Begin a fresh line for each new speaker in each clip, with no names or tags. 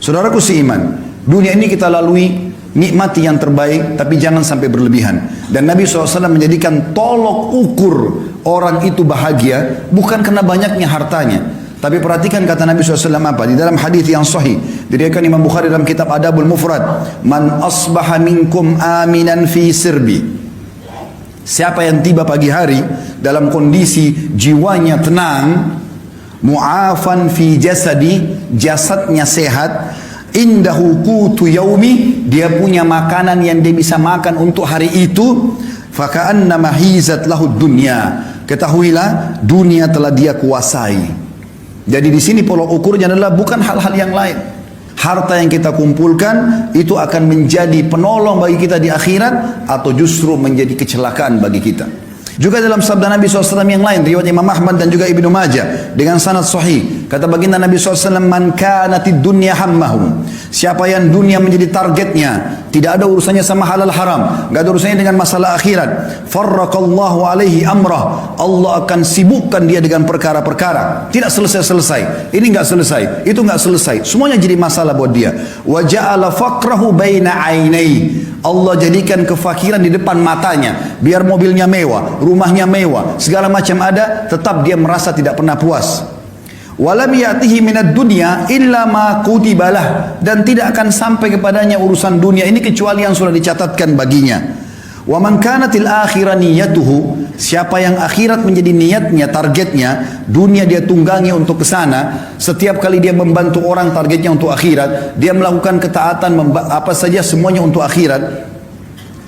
Saudaraku seiman, dunia ini kita lalui, nikmati yang terbaik, tapi jangan sampai berlebihan. Dan Nabi SAW menjadikan tolok ukur orang itu bahagia bukan karena banyaknya hartanya. Tapi perhatikan kata Nabi SAW apa? Di dalam hadis yang sahih, diriwayatkan Imam Bukhari dalam kitab Adabul Mufrad, "Man asbaha minkum aminan fi sirbi." Siapa yang tiba pagi hari dalam kondisi jiwanya tenang, mu'afan fi jasadi, jasadnya sehat, indahu qutu yaumi, dia punya makanan yang dia bisa makan untuk hari itu, faka'annama hizat lahu dunya, ketahuilah dunia telah dia kuasai. Jadi di sini pola ukurnya adalah bukan hal-hal yang lain. Harta yang kita kumpulkan itu akan menjadi penolong bagi kita di akhirat atau justru menjadi kecelakaan bagi kita. Juga dalam sabda Nabi SAW yang lain, riwayat Imam Ahmad dan juga Ibnu Majah dengan sanad sahih, kata baginda Nabi SAW, "Man kanatid dunya hammahu." Siapa yang dunia menjadi targetnya, tidak ada urusannya sama halal haram, gak ada urusannya dengan masalah akhirat, farraqallahu alaihi amrah, Allah akan sibukkan dia dengan perkara-perkara, tidak selesai-selesai, ini gak selesai, itu gak selesai, semuanya jadi masalah buat dia. Wa ja'ala faqrahu baina ainai, Allah jadikan kefakiran di depan matanya, biar mobilnya mewah, rumahnya mewah, segala macam ada, tetap dia merasa tidak pernah puas. Walam ya'tihi minad dunya illa ma kutibalah, dan tidak akan sampai kepadanya urusan dunia ini kecuali yang sudah dicatatkan baginya. Wa man kanatil akhirah niyatuhu, siapa yang akhirat menjadi niatnya, targetnya, dunia dia tunggangi untuk ke sana, setiap kali dia membantu orang targetnya untuk akhirat, dia melakukan ketaatan apa saja semuanya untuk akhirat,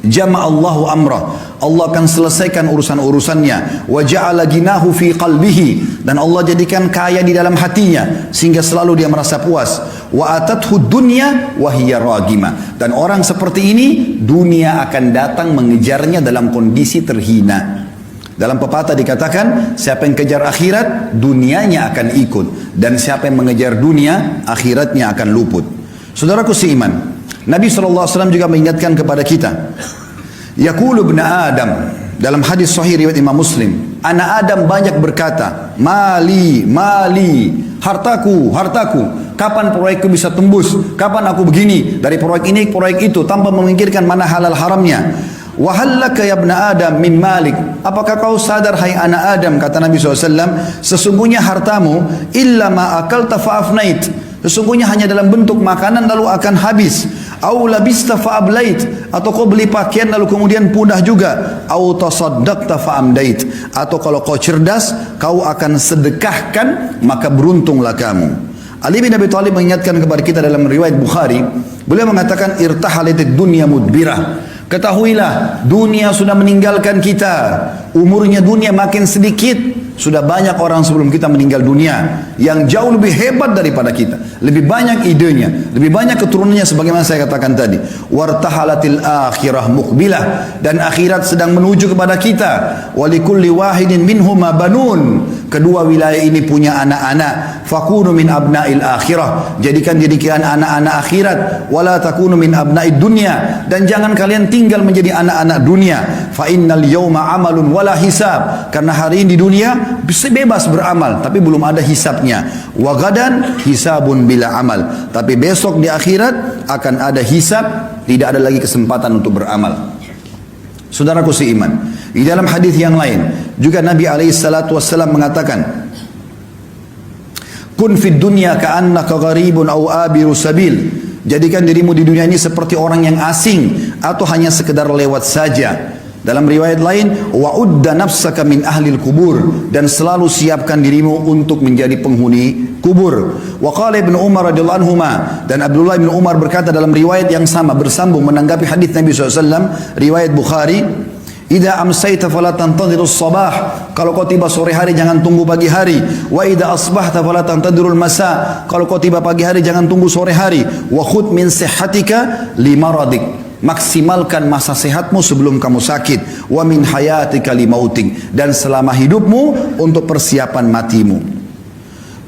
jama'allahu amrah, Allah akan selesaikan urusan-urusannya. Wa ja'ala ginahu fi qalbihi, dan Allah jadikan kaya di dalam hatinya sehingga selalu dia merasa puas. Wa atathu dunya wa hiya ragima, dan orang seperti ini dunia akan datang mengejarnya dalam kondisi terhina. Dalam pepatah dikatakan, siapa yang kejar akhirat, dunianya akan ikut, dan siapa yang mengejar dunia, akhiratnya akan luput. Saudaraku seiman, Nabi SAW juga mengingatkan kepada kita, yaqulu ibn Adam, dalam hadis sahih riwayat Imam Muslim, anak Adam banyak berkata, mali, mali, hartaku, hartaku, kapan proyekku bisa tembus, kapan aku begini, dari proyek ini ke proyek itu, tanpa memikirkan mana halal haramnya. Wa hallaka ya ibn Adam min malik, apakah kau sadar hai anak Adam, kata Nabi SAW, sesungguhnya hartamu illa ma akalta fa'afnait, sesungguhnya hanya dalam bentuk makanan lalu akan habis. Au labista fa'ablait, atau kau beli pakaian lalu kemudian punah juga. Au tasaddaqta fa'amdait, atau kalau kau cerdas kau akan sedekahkan maka beruntunglah kamu. Ali bin Abi Thalib mengingatkan kepada kita dalam riwayat Bukhari, beliau mengatakan irtahalatid dunya mudbirah, ketahuilah dunia sudah meninggalkan kita, umurnya dunia makin sedikit. Sudah banyak orang sebelum kita meninggal dunia yang jauh lebih hebat daripada kita, lebih banyak idenya, lebih banyak keturunannya, sebagaimana saya katakan tadi. Wartahalatil akhirah muqbilah, dan akhirat sedang menuju kepada kita. Walikulli wahidin minhuma banun, kedua wilayah ini punya anak-anak. Fakunu min abna'il akhirah, jadikan anak-anak akhirat. Wala takunu min abna'id dunya, dan jangan kalian tinggal menjadi anak-anak dunia. Fa innal yawma amalun wala hisab, karena hari ini di dunia bisa bebas beramal tapi belum ada hisabnya. Wa gadan hisabun bila amal, tapi besok di akhirat akan ada hisab, tidak ada lagi kesempatan untuk beramal. Saudaraku seiman, di dalam hadis yang lain juga Nabi SAW mengatakan, kun fid dunya ka'annaka gharibun aw abiru sabil, jadikan dirimu di dunia ini seperti orang yang asing atau hanya sekedar lewat saja. Dalam riwayat lain, wa'udda nafsaka min ahlil kubur, dan selalu siapkan dirimu untuk menjadi penghuni kubur. Wa qala Ibnu Umar radhiyallahu anhuma, dan Abdullah bin Umar berkata dalam riwayat yang sama bersambung menanggapi hadis Nabi SAW, riwayat Bukhari, idza amsayta fala tantadhirus sabah, kalau kau tiba sore hari jangan tunggu pagi hari. Wa idza asbahta fala tantadhirul masa, kalau kau tiba pagi hari jangan tunggu sore hari. Wa khudh min sihhatika limaradik, maksimalkan masa sehatmu sebelum kamu sakit. Wa min hayatika limautik, dan selama hidupmu untuk persiapan matimu.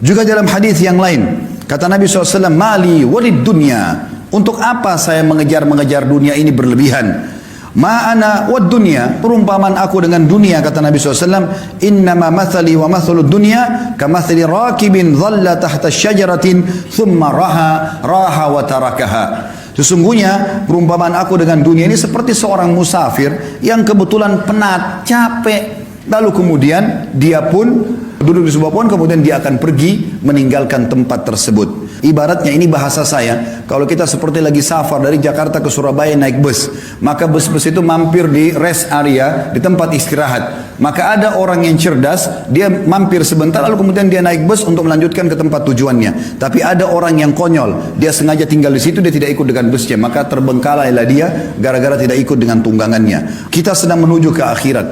Juga dalam hadis yang lain kata Nabi SAW, mali walid dunya, untuk apa saya mengejar dunia ini berlebihan. Ma'ana wad dunya, perumpamaan aku dengan dunia, kata Nabi SAW, innama mathali wa mathalud dunya kamathali rakibin dhalla tahta syajaratin thumma raha wa tarakaha. Sesungguhnya perumpamaan aku dengan dunia ini seperti seorang musafir yang kebetulan penat, capek, lalu kemudian dia pun duduk di sebuah pohon, kemudian dia akan pergi meninggalkan tempat tersebut. Ibaratnya, ini bahasa saya, kalau kita seperti lagi safar dari Jakarta ke Surabaya naik bus, maka bus-bus itu mampir di rest area, di tempat istirahat. Maka ada orang yang cerdas, dia mampir sebentar lalu kemudian dia naik bus untuk melanjutkan ke tempat tujuannya. Tapi ada orang yang konyol, dia sengaja tinggal di situ, dia tidak ikut dengan busnya, maka terbengkalailah dia gara-gara tidak ikut dengan tunggangannya. Kita sedang menuju ke akhirat,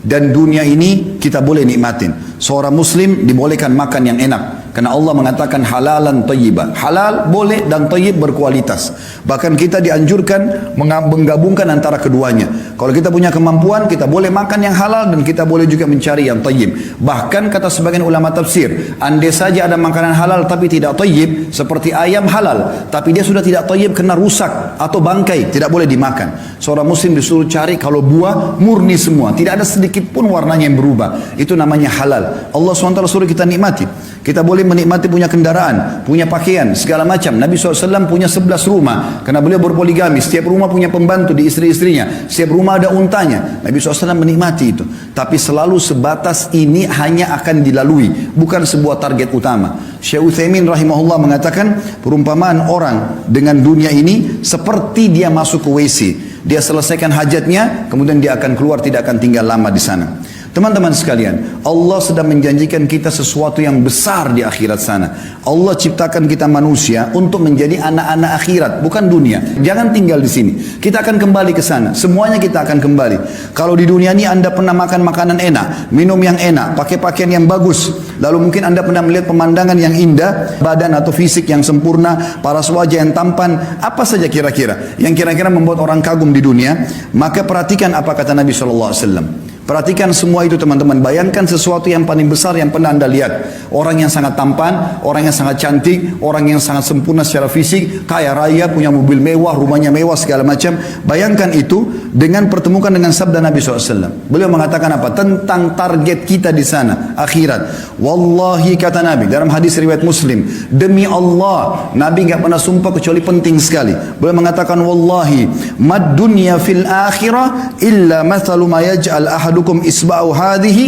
dan dunia ini kita boleh nikmatin. Seorang muslim dibolehkan makan yang enak, karena Allah mengatakan halalan thayyiban. Halal boleh dan thayyib berkualitas. Bahkan kita dianjurkan menggabungkan antara keduanya. Kalau kita punya kemampuan, kita boleh makan yang halal dan kita boleh juga mencari yang thayyib. Bahkan kata sebagian ulama tafsir, andai saja ada makanan halal tapi tidak thayyib, seperti ayam halal, tapi dia sudah tidak thayyib karena rusak atau bangkai, tidak boleh dimakan. Seorang muslim disuruh cari kalau buah murni semua, tidak ada sedikit pun warnanya yang berubah. Itu namanya halal. Allah SWT suruh kita nikmati. Kita boleh menikmati punya kendaraan, punya pakaian, segala macam. Nabi SAW punya 11 rumah, karena beliau berpoligami. Setiap rumah punya pembantu di istri-istrinya. Setiap rumah ada untanya. Nabi SAW menikmati itu. Tapi selalu sebatas ini hanya akan dilalui, bukan sebuah target utama. Syekh Utsaimin rahimahullah mengatakan, perumpamaan orang dengan dunia ini seperti dia masuk ke WC. Dia selesaikan hajatnya, kemudian dia akan keluar, tidak akan tinggal lama di sana. Teman-teman sekalian, Allah sedang menjanjikan kita sesuatu yang besar di akhirat sana. Allah ciptakan kita manusia untuk menjadi anak-anak akhirat, bukan dunia. Jangan tinggal di sini. Kita akan kembali ke sana. Semuanya kita akan kembali. Kalau di dunia ini Anda pernah makan makanan enak, minum yang enak, pakai pakaian yang bagus, lalu mungkin Anda pernah melihat pemandangan yang indah, badan atau fisik yang sempurna, paras wajah yang tampan, apa saja kira-kira yang kira-kira membuat orang kagum di dunia, maka perhatikan apa kata Nabi SAW. Perhatikan semua itu teman-teman. Bayangkan sesuatu yang paling besar yang pernah Anda lihat. Orang yang sangat tampan, orang yang sangat cantik, orang yang sangat sempurna secara fisik, kaya raya, punya mobil mewah, rumahnya mewah, segala macam. Bayangkan itu dengan pertemukan dengan sabda Nabi SAW. Beliau mengatakan apa? Tentang target kita di sana, akhirat. Wallahi, kata Nabi dalam hadis riwayat Muslim, demi Allah, Nabi nggak pernah sumpah kecuali penting sekali. Beliau mengatakan, wallahi, mad dunya fil akhirah illa mathalu ma yaj'al ahadukum isba'u hadhihi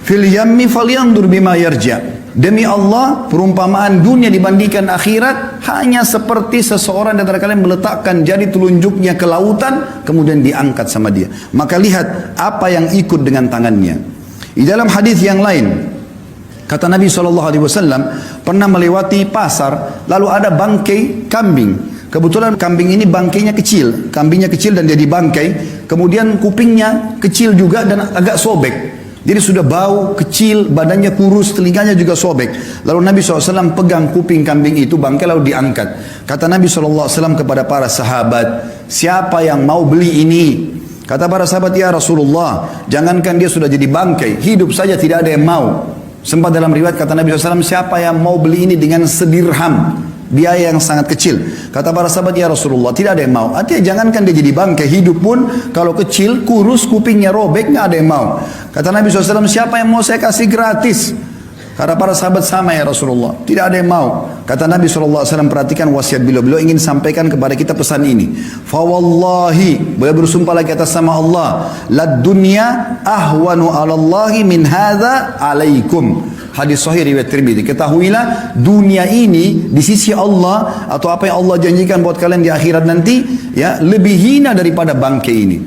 fil yammi falyandur bima yarja. Demi Allah, perumpamaan dunia dibandingkan akhirat hanya seperti seseorang di antara kalian meletakkan jari telunjuknya ke lautan, kemudian diangkat sama dia. Maka lihat apa yang ikut dengan tangannya. Di dalam hadis yang lain, kata Nabi SAW, pernah melewati pasar, lalu ada bangkai kambing. Kebetulan kambing ini bangkainya kecil, kambingnya kecil dan dia dibangkai, kemudian kupingnya kecil juga dan agak sobek. Jadi sudah bau, kecil, badannya kurus, telinganya juga sobek. Lalu Nabi SAW pegang kuping kambing itu, bangkai lalu diangkat. Kata Nabi SAW kepada para sahabat, siapa yang mau beli ini? Kata para sahabat, ya Rasulullah, jangankan dia sudah jadi bangkai, hidup saja tidak ada yang mau. Sempat dalam riwayat kata Nabi SAW, siapa yang mau beli ini dengan sedirham? Biaya yang sangat kecil. Kata para sahabat, ya Rasulullah, tidak ada yang mau. Artinya jangankan dia jadi bangkai, hidup pun kalau kecil, kurus, kupingnya robek, nggak ada yang mau. Kata Nabi SAW, siapa yang mau saya kasih gratis? Kata para sahabat, sama ya Rasulullah, tidak ada yang mau. Kata Nabi SAW, perhatikan wasiat beliau ingin sampaikan kepada kita pesan ini. Fawallahi, beliau bersumpah lagi atas nama Allah, lad dunya ahwanu alallahi min hadza alaikum. Hadis sahih riwayat Tirmidzi. Ketahuilah dunia ini di sisi Allah, atau apa yang Allah janjikan buat kalian di akhirat nanti, ya, lebih hina daripada bangkai ini.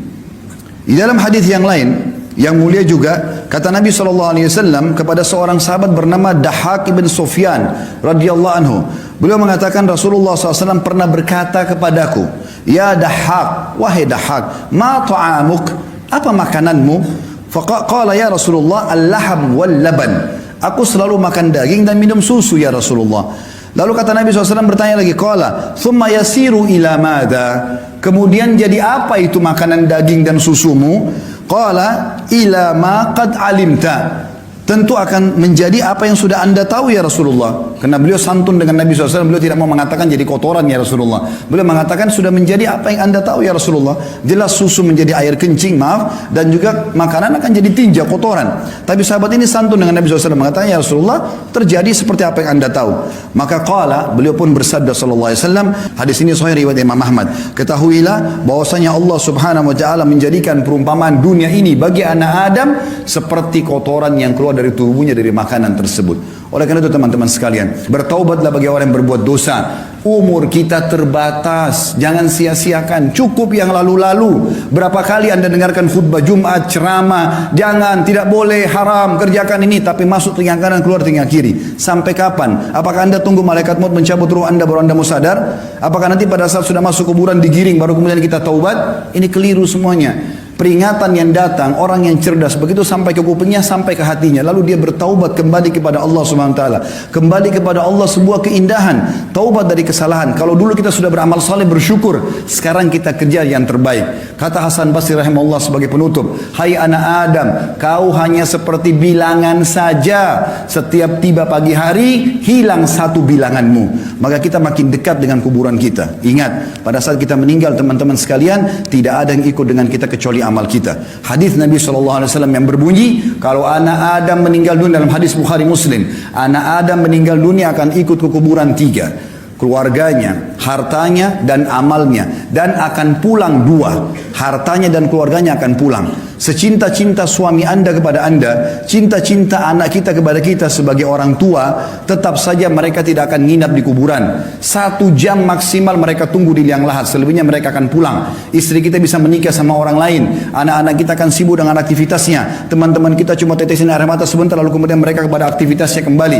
Di dalam hadis yang lain yang mulia juga, kata Nabi SAW kepada seorang sahabat bernama Dahhak ibn Sufyan radhiyallahu anhu. Beliau mengatakan, Rasulullah SAW pernah berkata kepadaku, ya Dahhak, wahai Dahhak, ma ta'amuk, apa makananmu? Faqala ya Rasulullah, al-laham wal laban. Aku selalu makan daging dan minum susu ya Rasulullah. Lalu kata Nabi SAW bertanya lagi, qala thumma yasiru ila madha. Kemudian jadi apa itu makanan daging dan susumu? Qala ila ma qad alimta. tentu akan menjadi apa yang sudah anda tahu ya Rasulullah. Karena beliau santun dengan Nabi SAW, beliau tidak mau mengatakan jadi kotoran ya Rasulullah. Beliau mengatakan sudah menjadi apa yang anda tahu ya Rasulullah. Jelas susu menjadi air kencing, maaf, dan juga makanan akan jadi tinja, kotoran. Tapi sahabat ini santun dengan Nabi SAW, mengatakan ya Rasulullah, terjadi seperti apa yang anda tahu. Maka qala, beliau pun bersabda sallallahu alaihi wasallam, hadis ini sahih riwayat Imam Ahmad, ketahuilah bahwasanya Allah Subhanahu wa taala menjadikan perumpamaan dunia ini bagi anak Adam seperti kotoran yang keluar dari tubuhnya dari makanan tersebut. Oleh karena itu teman-teman sekalian, bertaubatlah bagi orang yang berbuat dosa. Umur kita terbatas, jangan sia-siakan. Cukup yang lalu-lalu. Berapa kali anda dengarkan khutbah Jumat, ceramah, jangan, tidak boleh, haram, kerjakan ini, tapi masuk telinga kanan, keluar telinga kiri. Sampai kapan? Apakah anda tunggu malaikat maut mencabut ruh anda baru anda mau sadar? Apakah nanti pada saat sudah masuk kuburan digiring baru kemudian kita taubat? Ini keliru semuanya. Peringatan yang datang, orang yang cerdas begitu sampai ke kupingnya, sampai ke hatinya, lalu dia bertaubat kembali kepada Allah Subhanahu wa taala. Kembali kepada Allah sebuah keindahan, taubat dari kesalahan. Kalau dulu kita sudah beramal saleh bersyukur, sekarang kita kerja yang terbaik. Kata Hasan Basri rahimahullah sebagai penutup, hai anak Adam, kau hanya seperti bilangan saja. Setiap tiba pagi hari, hilang satu bilanganmu. Maka kita makin dekat dengan kuburan kita. Ingat, pada saat kita meninggal teman-teman sekalian, tidak ada yang ikut dengan kita kecuali amal kita. Hadis Nabi SAW yang berbunyi, kalau anak Adam meninggal dunia, dalam hadis Bukhari Muslim, anak Adam meninggal dunia akan ikut ke kuburan tiga, keluarganya, hartanya, dan amalnya, dan akan pulang dua, hartanya dan keluarganya akan pulang. Secinta-cinta suami anda kepada anda, cinta-cinta anak kita kepada kita sebagai orang tua, tetap saja mereka tidak akan nginap di kuburan. 1 jam maksimal mereka tunggu di liang lahat, selebihnya mereka akan pulang. Istri kita bisa menikah sama orang lain, anak-anak kita akan sibuk dengan aktivitasnya, teman-teman kita cuma tetesin air mata sebentar lalu kemudian mereka kepada aktivitasnya kembali.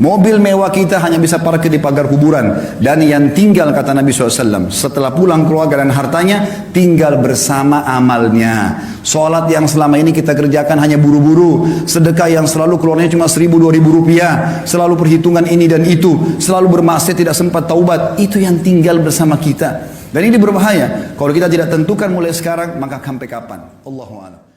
Mobil mewah kita hanya bisa parkir di pagar kuburan. Dan yang tinggal, kata Nabi SAW, setelah pulang keluarga dan hartanya, tinggal bersama amalnya. Sholat yang selama ini kita kerjakan hanya buru-buru, sedekah yang selalu keluarnya cuma 1.000-2.000 rupiah, selalu perhitungan ini dan itu, selalu bermaksiat tidak sempat taubat, itu yang tinggal bersama kita. Dan ini berbahaya. Kalau kita tidak tentukan mulai sekarang, maka sampai kapan? Allahu a'lam.